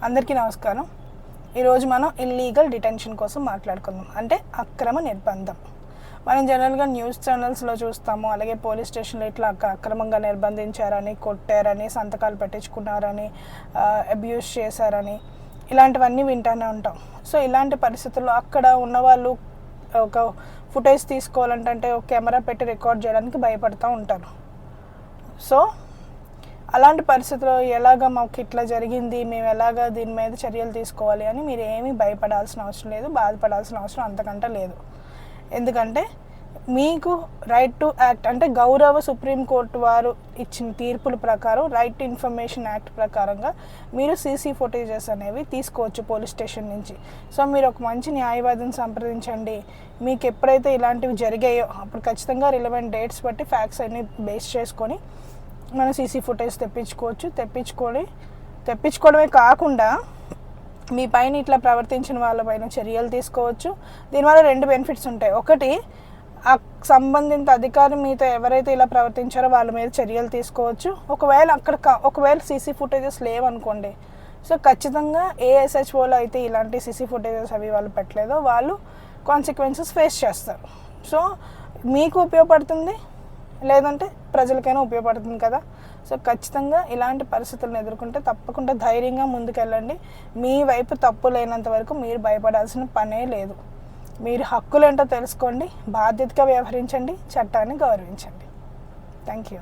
అందరికీ నమస్కారం. ఈరోజు మనం ఇల్లీగల్ డిటెన్షన్ కోసం మాట్లాడుకుందాం, అంటే అక్రమ నిర్బంధం. మనం జనరల్గా న్యూస్ ఛానల్స్లో చూస్తాము, అలాగే పోలీస్ స్టేషన్లో ఇట్లా అక్రమంగా నిర్బంధించారని, కొట్టారని, సంతకాలు పెట్టించుకున్నారని, అబ్యూస్ చేశారని, ఇలాంటివన్నీ వింటూనే ఉంటాం. సో ఇలాంటి పరిస్థితుల్లో అక్కడ ఉన్నవాళ్ళు ఒక ఫుటేజ్ తీసుకోవాలంటే ఒక కెమెరా పెట్టి రికార్డ్ చేయడానికి భయపడుతూ ఉంటారు. సో అలాంటి పరిస్థితుల్లో ఎలాగ మాకు ఇట్లా జరిగింది, మేము ఎలాగ దీని మీద చర్యలు తీసుకోవాలి అని మీరు ఏమీ భయపడాల్సిన అవసరం లేదు, బాధపడాల్సిన అవసరం అంతకంటే లేదు. ఎందుకంటే మీకు రైట్ టు యాక్ట్ అంటే గౌరవ సుప్రీంకోర్టు వారు ఇచ్చిన తీర్పుల ప్రకారం రైట్ టు ఇన్ఫర్మేషన్ యాక్ట్ ప్రకారంగా మీరు సీసీ ఫుటేజెస్ అనేవి తీసుకోవచ్చు పోలీస్ స్టేషన్ నుంచి. సో మీరు ఒక మంచి న్యాయవాదిని సంప్రదించండి. మీకు ఎప్పుడైతే ఇలాంటివి జరిగాయో అప్పుడు ఖచ్చితంగా రిలవెంట్ డేట్స్ బట్టి ఫ్యాక్ట్స్ అన్ని బేస్ చేసుకొని మనం సీసీ ఫుటేజ్ తెప్పించుకోవడమే కాకుండా మీ పైన ఇట్లా ప్రవర్తించిన వాళ్ళపైన చర్యలు తీసుకోవచ్చు. దీనివల్ల 2 బెనిఫిట్స్ ఉంటాయి. ఒకటి, ఆ సంబంధిత అధికారి మీతో ఎవరైతే ఇలా ప్రవర్తించారో వాళ్ళ మీద చర్యలు తీసుకోవచ్చు. ఒకవేళ సీసీ ఫుటేజెస్ లేవనుకోండి, సో ఖచ్చితంగా ఏ ఎస్హెచ్ఓలో అయితే ఇలాంటి సీసీ ఫుటేజెస్ అవి వాళ్ళు పెట్టలేదో వాళ్ళు కాన్సిక్వెన్సెస్ ఫేస్ చేస్తారు. సో మీకు ఉపయోగపడుతుంది, లేదంటే ప్రజలకైనా ఉపయోగపడుతుంది కదా. సో ఖచ్చితంగా ఇలాంటి పరిస్థితులను ఎదుర్కొంటే తప్పకుండా ధైర్యంగా ముందుకెళ్ళండి. మీ వైపు తప్పు లేనంత వరకు మీరు భయపడాల్సిన పనే లేదు. మీరు హక్కులేంటో తెలుసుకోండి, బాధ్యతగా వ్యవహరించండి, చట్టాన్ని గౌరవించండి. Thank you.